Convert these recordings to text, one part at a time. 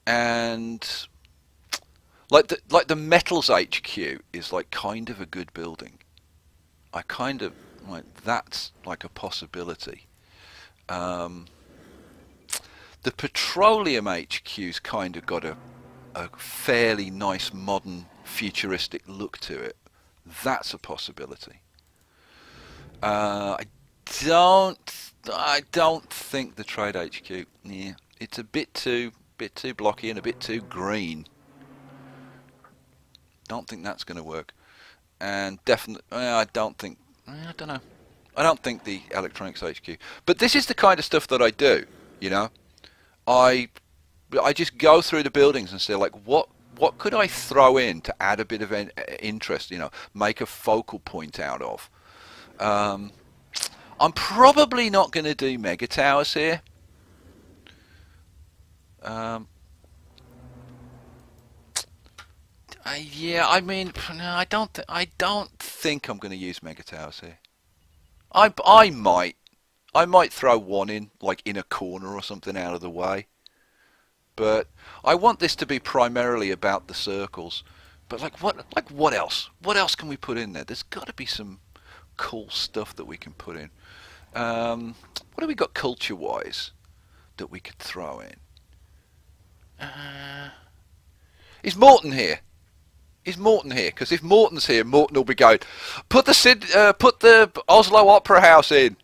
and like the metals HQ is like kind of a good building. I kind of like that's like a possibility. The petroleum HQ's kind of got a fairly nice modern futuristic look to it. That's a possibility. I don't think the trade HQ. Yeah, it's a bit too blocky and a bit too green. Don't think that's going to work. And definitely, I don't think. I don't know. I don't think the electronics HQ. But this is the kind of stuff that I do. You know, I just go through the buildings and say like, what could I throw in to add a bit of interest? You know, make a focal point out of. I'm probably not going to do mega towers here. Yeah, I mean, no, I don't think I'm going to use mega towers here. I might throw one in, like in a corner or something out of the way. But I want this to be primarily about the circles. But what else? What else can we put in there? There's got to be some cool stuff that we can put in. What have we got culture-wise that we could throw in? Is Morton here? Is Morton here? Because if Morton's here, Morton will be going, put the Oslo Opera House in.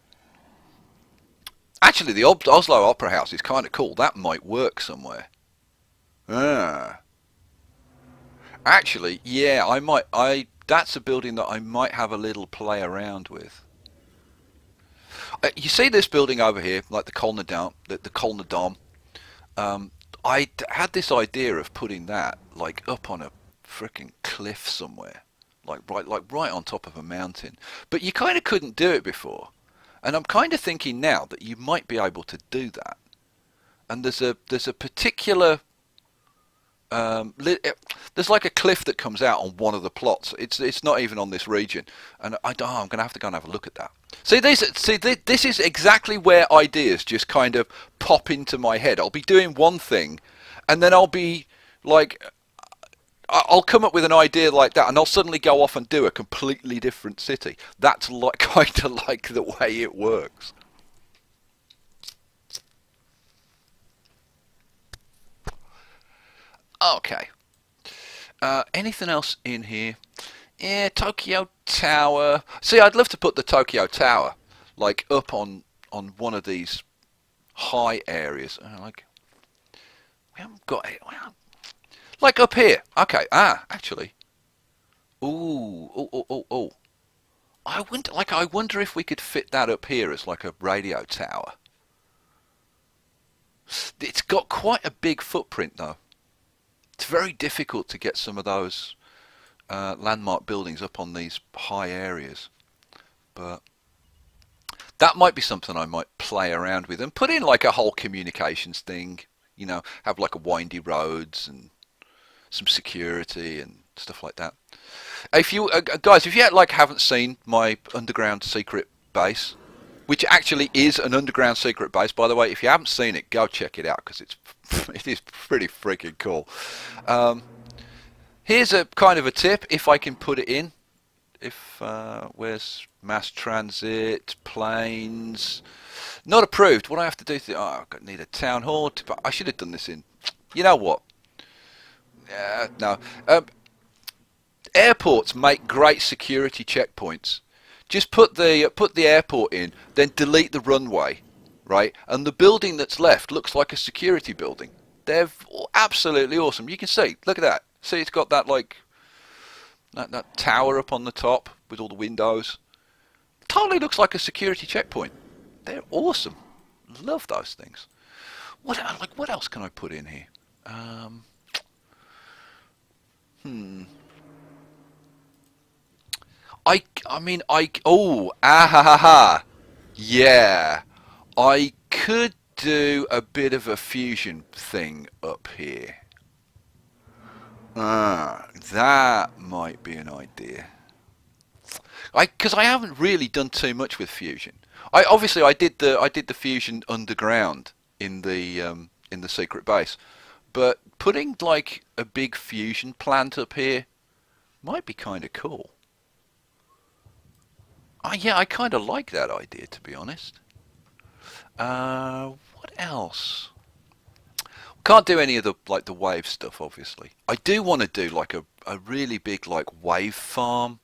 Actually, the Oslo Opera House is kind of cool. That might work somewhere. Actually, yeah, that's a building that I might have a little play around with. You see this building over here, like the Kolna Dome, the Kolna Dome. I had this idea of putting that like up on a frickin' cliff somewhere, like right on top of a mountain. But you kind of couldn't do it before, and I'm kind of thinking now that you might be able to do that. And there's a particular there's like a cliff that comes out on one of the plots. It's not even on this region, and I'm gonna have to go and have a look at that. This is exactly where ideas just kind of pop into my head. I'll be doing one thing, and then I'll be like, I'll come up with an idea like that, and I'll suddenly go off and do a completely different city. That's like kind of like the way it works. Okay. Anything else in here? Yeah, Tokyo Tower. See, I'd love to put the Tokyo Tower like up on one of these high areas. Like we haven't got it. Well, like up here. Okay. Actually. Ooh. I wonder if we could fit that up here as like a radio tower. It's got quite a big footprint though. It's very difficult to get some of those landmark buildings up on these high areas, but that might be something I might play around with and put in like a whole communications thing, you know, have like a windy roads and some security and stuff like that. If you guys, if you haven't seen my underground secret base, which actually is an underground secret base, by the way, if you haven't seen it, go check it out because it is pretty freaking cool. Here's a kind of a tip, if I can put it in. Where's mass transit, planes, not approved. What do I have to do? I need a town hall. I should have done this in. You know what? No. Airports make great security checkpoints. Just put the airport in, then delete the runway, right? And the building that's left looks like a security building. They're absolutely awesome. You can see, look at that. See, it's got that like that tower up on the top with all the windows. Totally looks like a security checkpoint. They're awesome. Love those things. What else can I put in here? Yeah, I could do a bit of a fusion thing up here. That might be an idea. Because I haven't really done too much with fusion. I did the fusion underground in the secret base, but putting like a big fusion plant up here might be kind of cool. Yeah, I kind of like that idea, to be honest. What else? Can't do any of the like the wave stuff, obviously. I do want to do like a really big like wave farm.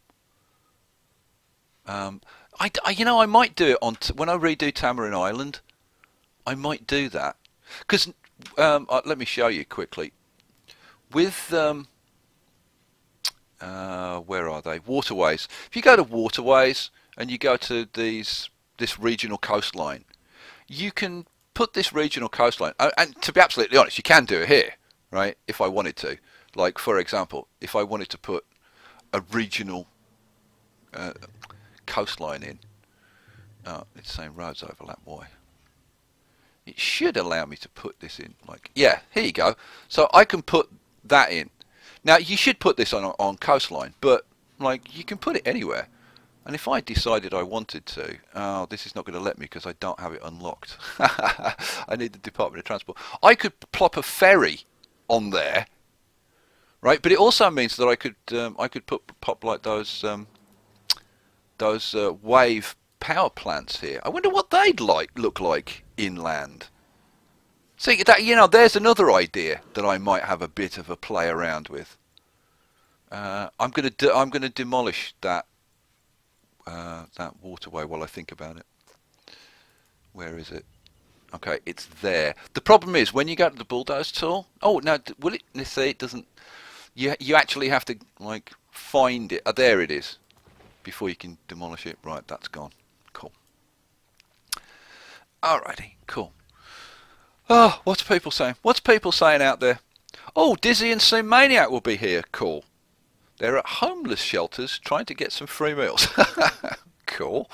You know, I might do it on when I redo Tamarin Island. I might do that because let me show you quickly. With where are they? Waterways. If you go to Waterways and you go to this regional coastline, you can put this regional coastline, and to be absolutely honest, you can do it here, right? If I wanted to, like for example, if I wanted to put a regional coastline in, it's saying roads overlap. Why? It should allow me to put this in. Like, yeah, here you go. So I can put that in. Now you should put this on coastline, but like you can put it anywhere. And if I decided I wanted to, oh, this is not going to let me because I don't have it unlocked. I need the Department of Transport. I could plop a ferry on there, right? But it also means that I could pop like those wave power plants here. I wonder what they'd look like inland. See, that, you know, there's another idea that I might have a bit of a play around with. I'm gonna demolish that waterway while I think about it. Where is it? Okay, it's there. The problem is when you go to the bulldoze tool. Oh, now will it? Let's say it doesn't. You actually have to like find it. There it is. Before you can demolish it. Right, that's gone. Cool. Alrighty, cool. Oh, what's people saying? What's people saying out there? Oh, Dizzy and Sim Maniac will be here. Cool. They're at homeless shelters trying to get some free meals. Cool.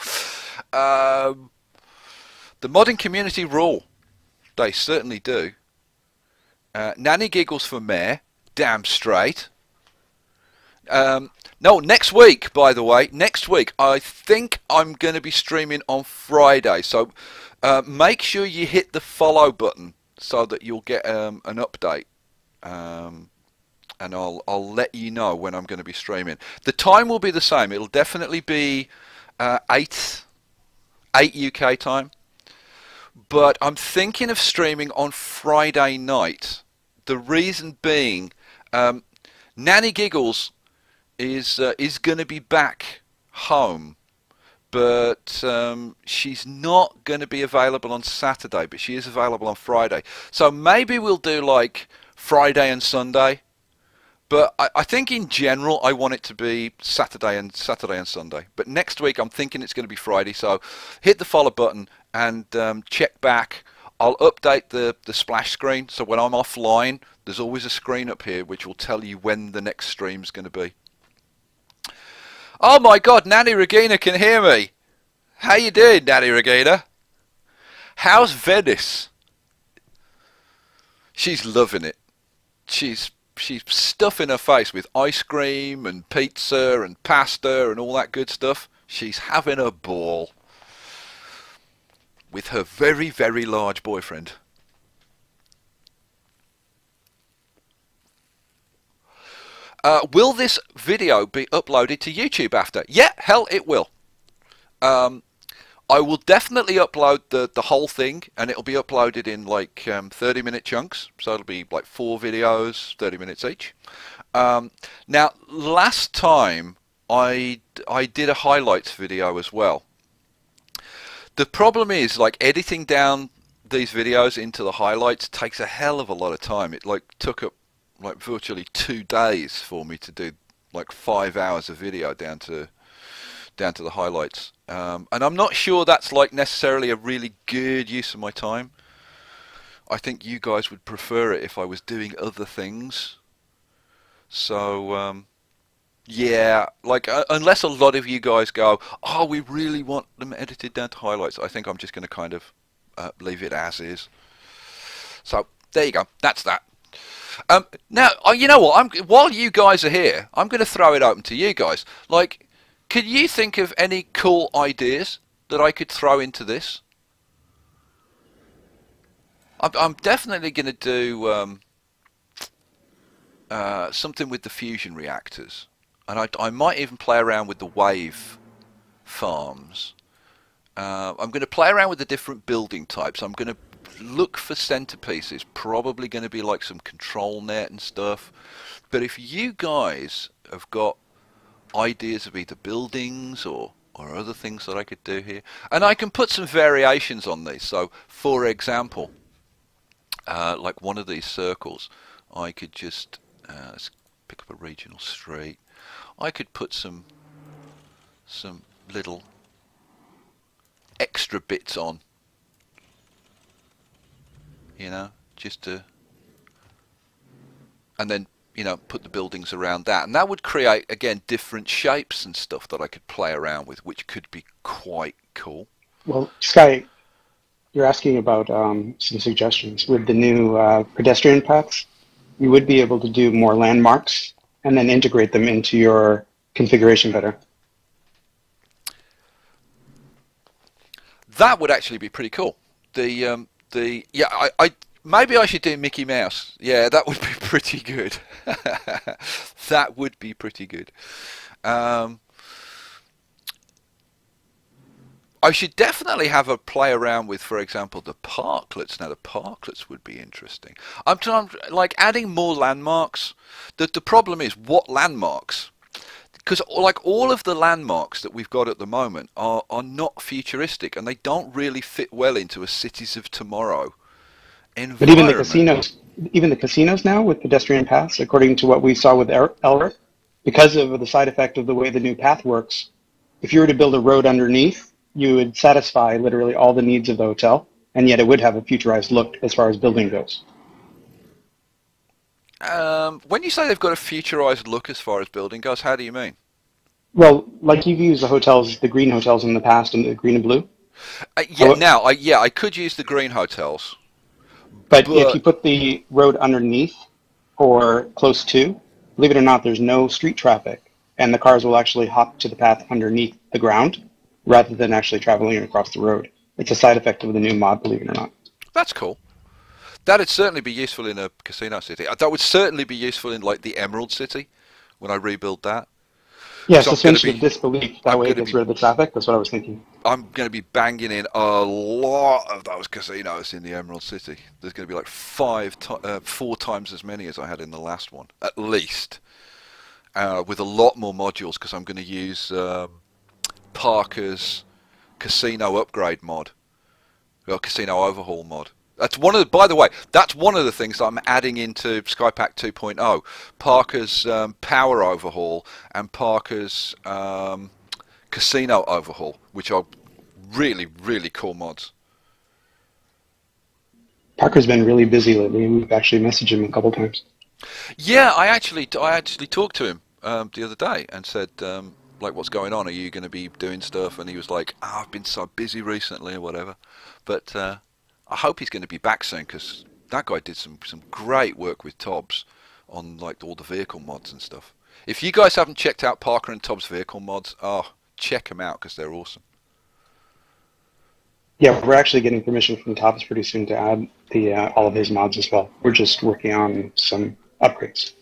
The modding community rule. They certainly do. Nanny giggles for mayor. Damn straight. No, next week, by the way. Next week, I think I'm going to be streaming on Friday. So make sure you hit the follow button so that you'll get an update. And I'll let you know when I'm going to be streaming. The time will be the same. It'll definitely be 8 UK time. But I'm thinking of streaming on Friday night. The reason being, Nanny Giggles is going to be back home, but she's not going to be available on Saturday, but she is available on Friday. So maybe we'll do like Friday and Sunday. But I think in general I want it to be Saturday and Sunday. But next week I'm thinking it's going to be Friday. So hit the follow button and check back. I'll update the splash screen. So when I'm offline, there's always a screen up here which will tell you when the next stream's going to be. Oh my God, Nanny Regina can hear me. How you doing, Nanny Regina? How's Venice? She's loving it. She's stuffing her face with ice cream and pizza and pasta and all that good stuff. She's having a ball with her very, very large boyfriend. Will this video be uploaded to YouTube after? Yeah, hell, it will. I will definitely upload the whole thing, and it'll be uploaded in like 30-minute chunks. So it'll be like 4 videos, 30 minutes each. Now, last time I did a highlights video as well. The problem is, like, editing down these videos into the highlights takes a hell of a lot of time. It like took up like virtually 2 days for me to do like 5 hours of video down to the highlights, and I'm not sure that's like necessarily a really good use of my time. I think you guys would prefer it if I was doing other things. So yeah, like unless a lot of you guys go, oh, we really want them edited down to highlights, I think I'm just going to kind of leave it as is. So there you go, that's that. Now, you know what? While you guys are here, I'm going to throw it open to you guys. Like, can you think of any cool ideas that I could throw into this? I'm definitely going to do something with the fusion reactors, and I might even play around with the wave farms. I'm going to play around with the different building types. I'm going to look for centerpieces, probably going to be like some control net and stuff. But if you guys have got ideas of either buildings or other things that I could do here, and I can put some variations on these. So for example, like one of these circles, I could just let's pick up a regional street. I could put some little extra bits on, you know, just to, and then, you know, put the buildings around that, and that would create, again, different shapes and stuff that I could play around with, which could be quite cool. Well, Skye, you're asking about some suggestions. With the new pedestrian paths, you would be able to do more landmarks and then integrate them into your configuration better. That would actually be pretty cool. Yeah, I maybe I should do Mickey Mouse. Yeah, that would be pretty good. That would be pretty good. I should definitely have a play around with, for example, the parklets. Now, the parklets would be interesting. I'm like adding more landmarks. The problem is, what landmarks? Because like all of the landmarks that we've got at the moment are not futuristic, and they don't really fit well into a cities of tomorrow environment. But even the casinos now with pedestrian paths, according to what we saw with Elric, because of the side effect of the way the new path works, if you were to build a road underneath, you would satisfy literally all the needs of the hotel, and yet it would have a futurized look as far as building goes. When you say they've got a futurized look as far as building goes, how do you mean? Well, like you've used the hotels, the green hotels in the past, and the green and blue. I could use the green hotels. But if you put the road underneath or close to, believe it or not, there's no street traffic, and the cars will actually hop to the path underneath the ground rather than actually traveling across the road. It's a side effect of the new mod, believe it or not. That's cool. That'd certainly be useful in a casino city. That would certainly be useful in like the Emerald City when I rebuild that. Yeah, suspension of disbelief. That way it gets rid of the traffic. That's what I was thinking. I'm going to be banging in a lot of those casinos in the Emerald City. There's going to be like 4 times as many as I had in the last one, at least. With a lot more modules, because I'm going to use Parker's casino upgrade mod, or casino overhaul mod. That's one of the, by the way, that's one of the things that I'm adding into SkyPack 2.0. Parker's power overhaul and Parker's casino overhaul, which are really, really cool mods. Parker's been really busy lately, and we've actually messaged him a couple times. Yeah, I actually talked to him the other day and said, like, what's going on? Are you going to be doing stuff? And he was like, oh, I've been so busy recently or whatever. But I hope he's going to be back soon, because that guy did some great work with Tobbs on like all the vehicle mods and stuff. If you guys haven't checked out Parker and Tobbs vehicle mods, check them out because they're awesome. Yeah, we're actually getting permission from Tobbs pretty soon to add the all of his mods as well. We're just working on some upgrades.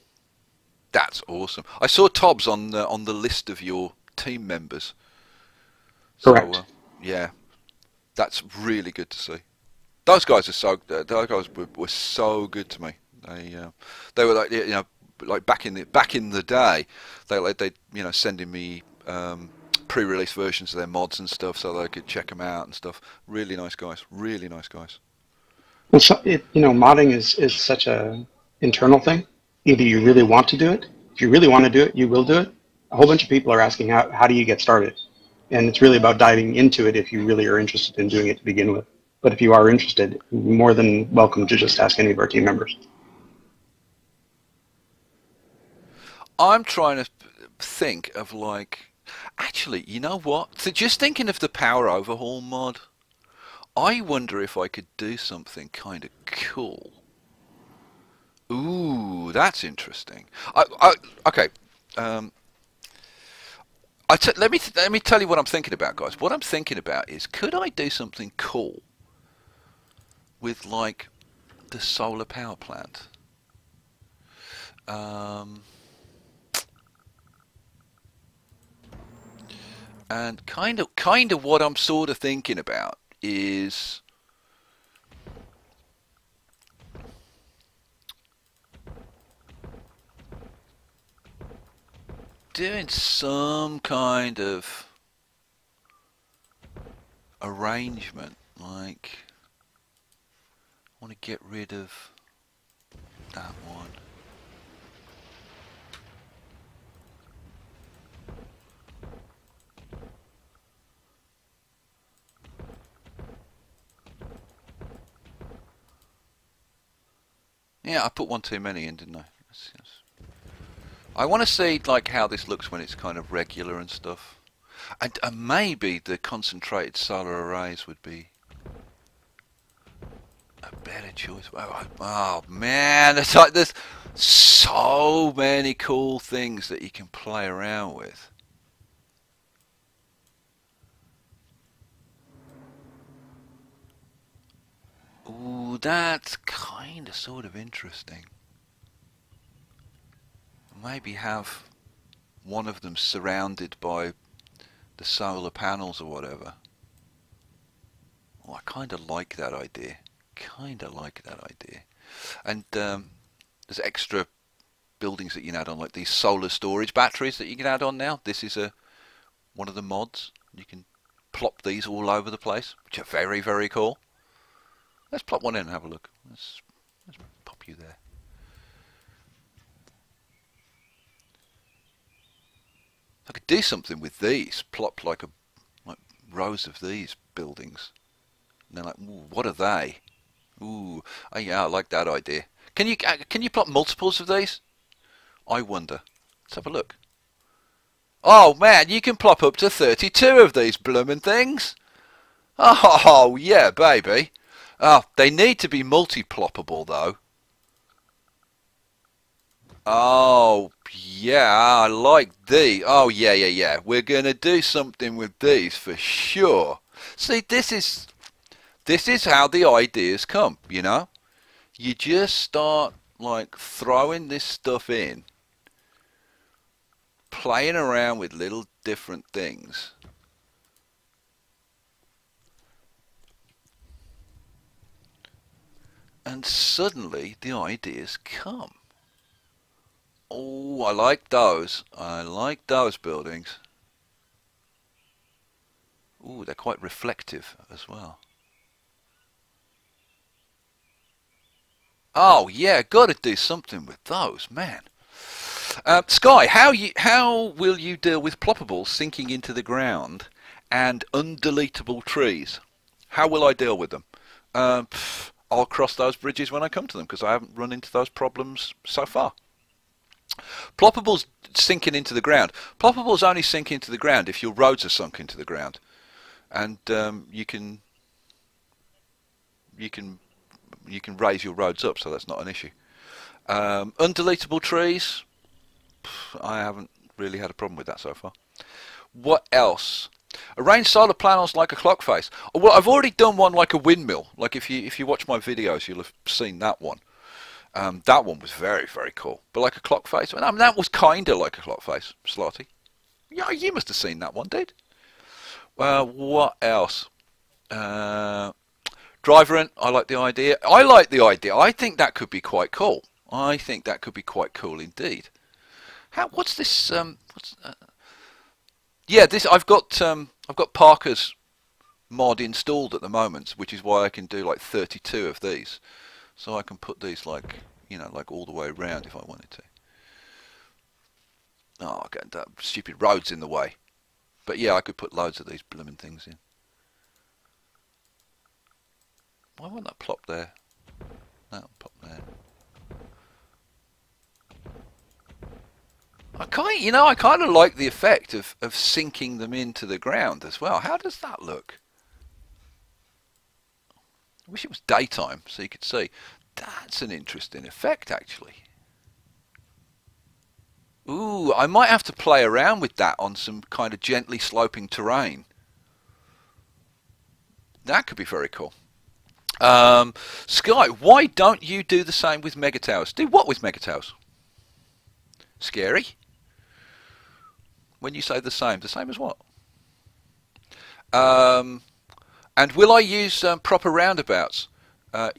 That's awesome. I saw Tobbs on the list of your team members. Correct. So, yeah, that's really good to see. Those guys are so. Those guys were so good to me. They were like, you know, like back in the day, they sending me pre-release versions of their mods and stuff so that I could check them out and stuff. Really nice guys. Really nice guys. Well, modding is such a internal thing. Either you really want to do it. If you really want to do it, you will do it. A whole bunch of people are asking how do you get started, and it's really about diving into it if you really are interested in doing it to begin with. But if you are interested, you're more than welcome to just ask any of our team members. I'm trying to think of like, actually, you know what? So just thinking of the power overhaul mod, I wonder if I could do something kind of cool. Ooh, that's interesting. Okay. Let me tell you what I'm thinking about, guys. What I'm thinking about is, could I do something cool with like the solar power plant? And kind of what I'm sort of thinking about is doing some kind of arrangement, like I want to get rid of that one. Yeah, I put one too many in, didn't I? I want to see like how this looks when it's kind of regular and stuff. And maybe the concentrated solar arrays would be a better choice. Oh man, it's like there's so many cool things that you can play around with. Ooh, that's kind of sort of interesting. Maybe have one of them surrounded by the solar panels or whatever. Oh, I kind of like that idea. Kind of like that idea. And there's extra buildings that you can add on, like these solar storage batteries that you can add on now. This is one of the mods. You can plop these all over the place, which are very, very cool. Let's plop one in and have a look. Let's pop you there. I could do something with these. Plop like rows of these buildings. And they're like, ooh, what are they? Ooh, oh yeah, I like that idea. Can you plop multiples of these? I wonder. Let's have a look. Oh man, you can plop up to 32 of these bloomin' things. Oh yeah, baby. Oh, they need to be multi-ploppable though. Oh yeah, I like these. Oh yeah. We're gonna do something with these for sure. See, this is how the ideas come, you know? You just start like throwing this stuff in, playing around with little different things. And suddenly the ideas come. Oh, I like those. I like those buildings. Ooh, they're quite reflective as well. Oh yeah, got to do something with those, man. Skye, how will you deal with ploppables sinking into the ground and undeletable trees? How will I deal with them? I'll cross those bridges when I come to them because I haven't run into those problems so far. Ploppables sinking into the ground. Ploppables only sink into the ground if your roads are sunk into the ground, and you can raise your roads up, so that's not an issue. Undeletable trees, I haven't really had a problem with that so far. What else? Arrange solar panels like a clock face. Oh, well, I've already done one like a windmill. Like if you watch my videos, you'll have seen that one. That one was very, very cool. But like a clock face, I mean, that was kind of like a clock face, Slotty. Yeah, you must have seen that one, dude. What else? Driver in, I like the idea. I think that could be quite cool. I think that could be quite cool indeed. What's this? Yeah, this I've got Parker's mod installed at the moment, which is why I can do like 32 of these. So I can put these like, you know, like all the way around if I wanted to. Oh, okay, that stupid road's in the way. But yeah, I could put loads of these blooming things in. Why won't that plop there? That'll pop there. I kind of like the effect of sinking them into the ground as well. How does that look? I wish it was daytime so you could see. That's an interesting effect, actually. Ooh, I might have to play around with that on some kind of gently sloping terrain. That could be very cool. Skye, why don't you do the same with mega towers? Do what with mega towers? Scary? When you say the same as what? And will I use proper roundabouts? I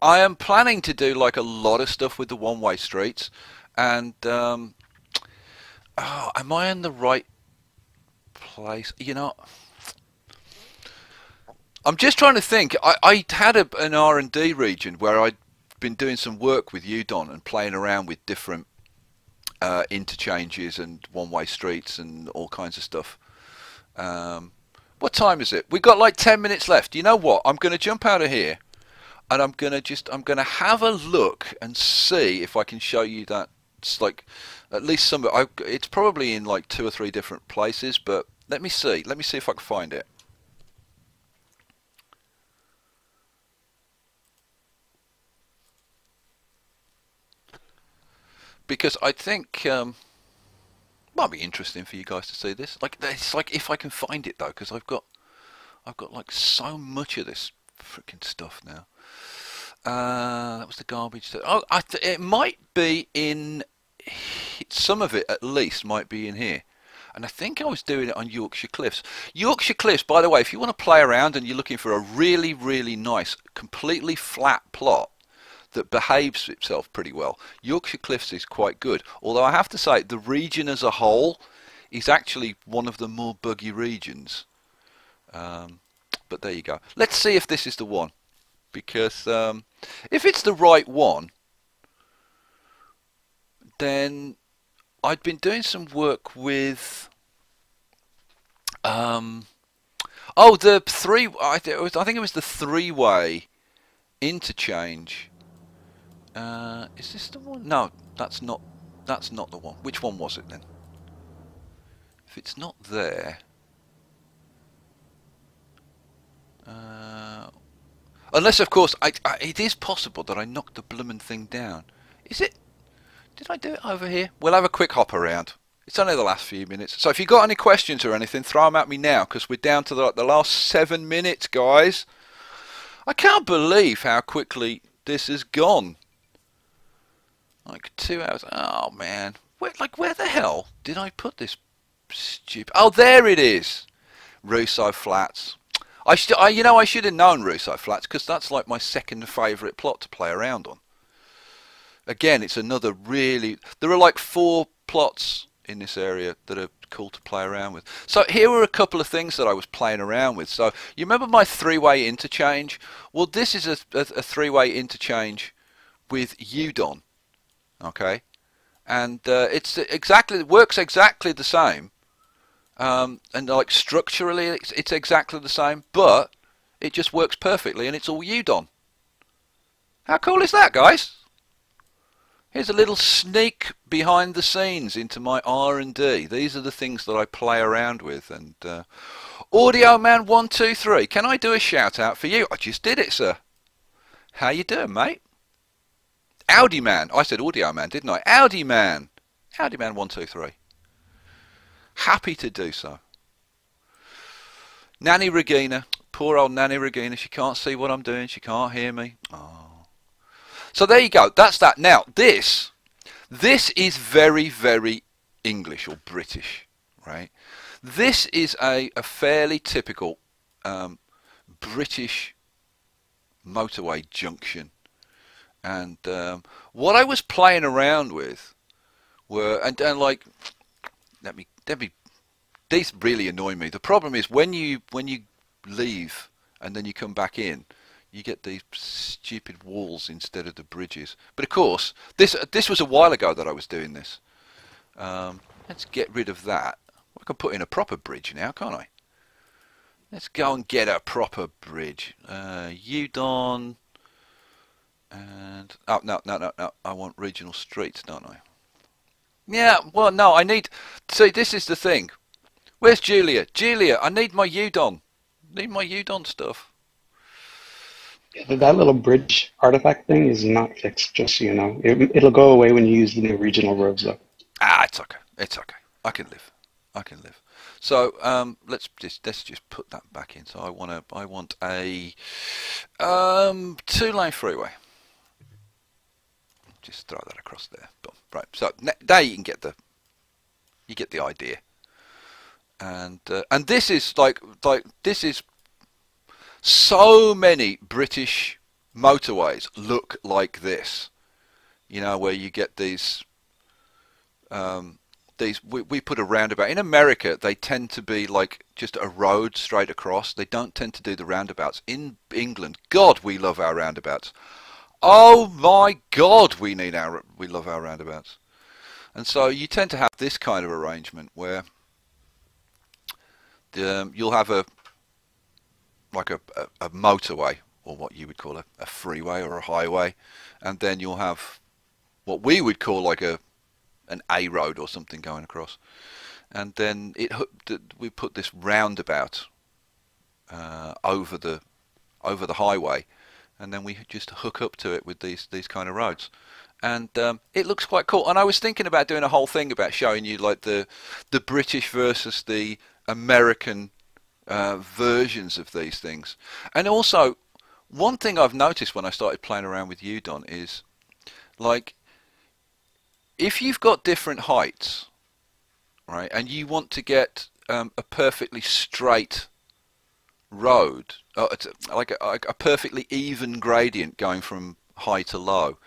am planning to do like a lot of stuff with the one-way streets, and oh, am I in the right place? You know, I'm just trying to think. I had an R&D region where I'd been doing some work with UDoN and playing around with different interchanges and one-way streets and all kinds of stuff. What time is it? We've got like 10 minutes left. You know what? I'm going to jump out of here, and I'm going to have a look and see if I can show you that. It's like at least some. It's probably in like 2 or 3 different places, but let me see. Let me see if I can find it. Because I think might be interesting for you guys to see this. Like, it's like if I can find it though, because I've got like so much of this freaking stuff now. That was the garbage. Oh, it might be in some of it at least. Might be in here. And I think I was doing it on Yorkshire Cliffs. Yorkshire Cliffs, by the way, if you want to play around and you're looking for a really, really nice, completely flat plot that behaves itself pretty well, Yorkshire Cliffs is quite good. Although I have to say, the region as a whole is actually one of the more buggy regions. But there you go. Let's see if this is the one. Because if it's the right one, then I'd been doing some work with the three. I think it was the three-way interchange. Is this the one? No, that's not. That's not the one. Which one was it then? If it's not there, unless of course it is possible that I knocked the bloomin' thing down. Is it? Did I do it over here? We'll have a quick hop around. It's only the last few minutes. So if you've got any questions or anything, throw them at me now, because we're down to the last 7 minutes, guys. I can't believe how quickly this has gone. Like 2 hours. Oh, man. Where the hell did I put this stupid... Oh, there it is. Russo Flats. I should have known Russo Flats, because that's like my second favourite plot to play around on. Again, it's another really... There are like 4 plots in this area that are cool to play around with. So here were a couple of things that I was playing around with. So you remember my 3-way interchange? Well, this is a 3-way interchange with UDoN. Okay, and it works exactly the same. And like structurally, it's exactly the same, but it just works perfectly, and it's all UDoN. How cool is that, guys? Here's a little sneak behind the scenes into my R&D. These are the things that I play around with. And Audio Man 123, can I do a shout out for you? I just did it, sir. How you doing, mate? Audi Man. I said Audio Man, didn't I? Audi Man. Audi Man 123. Happy to do so. Nanny Regina. Poor old Nanny Regina. She can't see what I'm doing. She can't hear me. Oh. So there you go. That's that. Now, this is very, very English or British, right? This is a fairly typical British motorway junction. And what I was playing around with were, and like, these really annoy me. The problem is when you leave and then you come back in, you get these stupid walls instead of the bridges. But of course, this was a while ago that I was doing this. Let's get rid of that. I can put in a proper bridge now, can't I? Let's go and get a proper bridge. UDoN, and oh no, I want regional streets, don't I? Yeah, well no, I need. See, this is the thing. Where's Julia? Julia, I need my UDoN. Need my UDoN stuff. That little bridge artifact thing is not fixed, just so you know. It'll go away when you use the new regional roads, though. Ah, it's okay. It's okay. I can live. I can live. So let's just put that back in. So I want a 2-lane freeway. just throw that across there. Boom. Right. So now you can get the idea. And this is this is so many British motorways look like this. You know, where you get these we put a roundabout. In America, they tend to be like just a road straight across. They don't tend to do the roundabouts. In England, God, we love our roundabouts. Oh my God, we love our roundabouts. And so you tend to have this kind of arrangement where you'll have a motorway, or what you would call a freeway or a highway, and then you'll have what we would call like an A road or something going across, and then we put this roundabout over the highway, and then we just hook up to it with these kind of roads, and it looks quite cool. And I was thinking about doing a whole thing about showing you like the British versus the American versions of these things. And also, one thing I've noticed when I started playing around with UDoN is, like, if you've got different heights, right, and you want to get a perfectly straight road, like a perfectly even gradient going from high to low,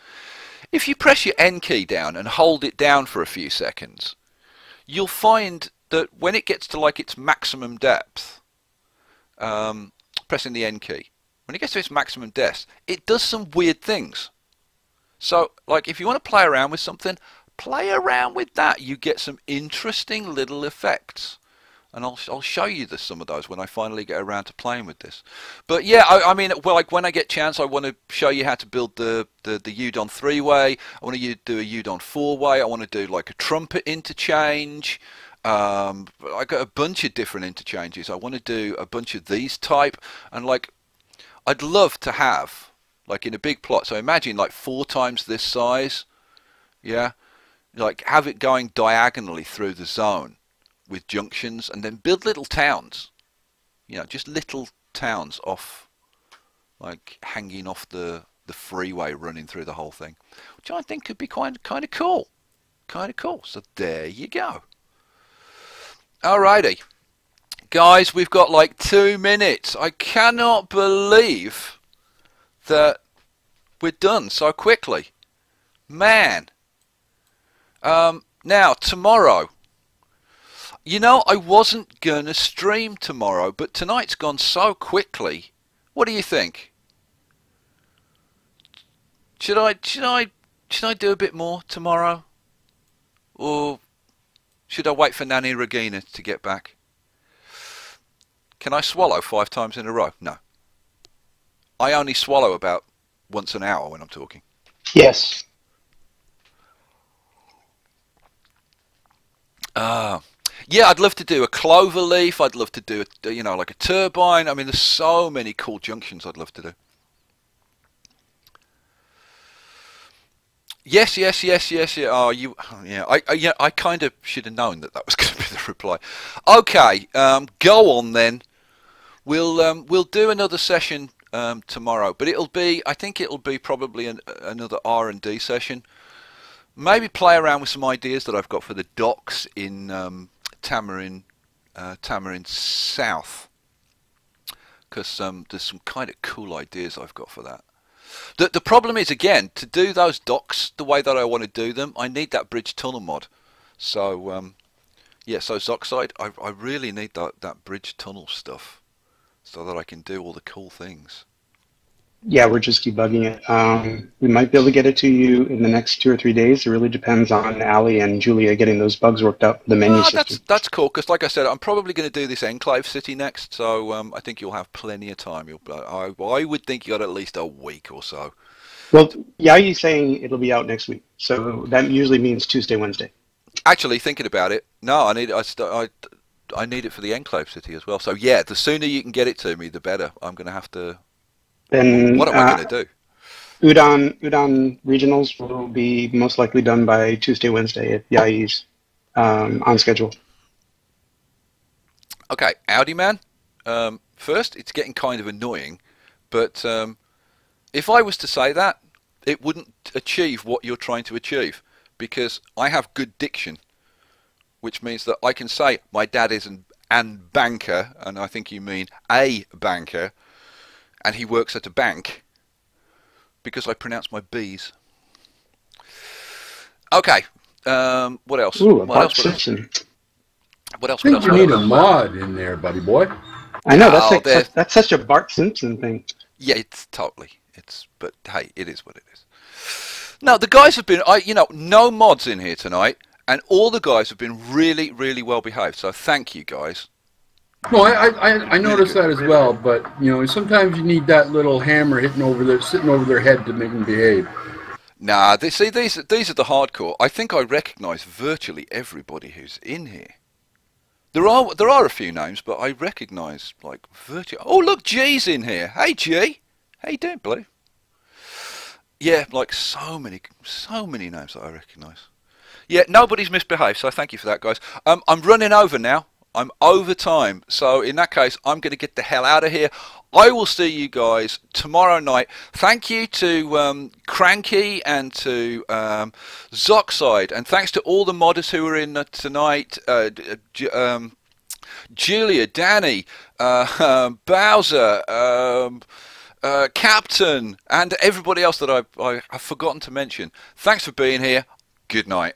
if you press your N key down and hold it down for a few seconds, you'll find that when it gets to like its maximum depth, pressing the N key, when it gets to its maximum depth, it does some weird things. So, like, if you want to play around with something, play around with that. You get some interesting little effects, and I'll show you some of those when I finally get around to playing with this. But yeah, I mean, well, like when I get a chance, I want to show you how to build the UDoN 3-way. I want to do a UDoN 4-way. I want to do like a trumpet interchange. I got a bunch of different interchanges. I want to do a bunch of these type, and like I'd love to have like in a big plot. So imagine like 4 times this size, yeah, like have it going diagonally through the zone with junctions, and then build little towns, you know, just little towns off, like hanging off the freeway running through the whole thing, which I think could be kind of cool, So there you go. Alrighty, guys, we've got like 2 minutes. I cannot believe that we're done so quickly, man. Now tomorrow, you know, I wasn't gonna stream tomorrow, but tonight's gone so quickly. What do you think? Should I do a bit more tomorrow, or should I wait for Nanny Regina to get back? Can I swallow 5 times in a row? No. I only swallow about once an hour when I'm talking. Yes. Yeah, I'd love to do a clover leaf. I'd love to do a, you know, like a turbine. I mean, there's so many cool junctions I'd love to do. Yes. Yeah. Oh, yeah. I kind of should have known that was going to be the reply. Okay. Go on then. We'll do another session tomorrow, but I think it'll be probably another R&D session. Maybe play around with some ideas that I've got for the docks in Tamarin South, because there's some kind of cool ideas I've got for that. The problem is, again, to do those docks the way that I want to do them, I need that bridge tunnel mod. So yeah, so Zoxide, I really need that bridge tunnel stuff so that I can do all the cool things. Yeah, we're just debugging it. We might be able to get it to you in the next 2 or 3 days. It really depends on Ali and Julia getting those bugs worked up, the menu system. That's cool, because like I said, I'm probably going to do this Enclave City next, so I think you'll have plenty of time. I would think you got at least a week or so. Well, Yayi's saying it'll be out next week, so that usually means Tuesday, Wednesday. Actually, thinking about it, no, I need it for the Enclave City as well. So yeah, the sooner you can get it to me, the better. I'm going to have to... Then, what am I going to do? UDoN regionals will be most likely done by Tuesday, Wednesday if Yayi's on schedule. Okay, Audi man. First, it's getting kind of annoying, but if I was to say that, it wouldn't achieve what you're trying to achieve, because I have good diction, which means that I can say my dad is an banker, and I think you mean a banker, and he works at a bank, because I pronounce my B's. Okay, what else? Ooh, a What Bart else? Simpson. What else? I think you need a mod in there, buddy boy. I know, Oh, that's such a Bart Simpson thing. Yeah, it's totally. But hey, it is what it is. No, the guys have been, no mods in here tonight, and all the guys have been really, really well behaved. So thank you, guys. No, I noticed that as well, but sometimes you need that little hammer sitting over their head to make them behave. Nah, these are the hardcore. I think I recognise virtually everybody who's in here. There are a few names, but I recognise like virtually. Oh, look, G's in here. Hey, G. How you doing, Blue? Yeah, like so many names that I recognise. Yeah, nobody's misbehaved, so thank you for that, guys. I'm running over now. I'm over time, so in that case, I'm going to get the hell out of here. I will see you guys tomorrow night. Thank you to Cranky and to Zoxide, and thanks to all the modders who were in tonight. Julia, Danny, Bowser, Captain, and everybody else that I've forgotten to mention. Thanks for being here. Good night.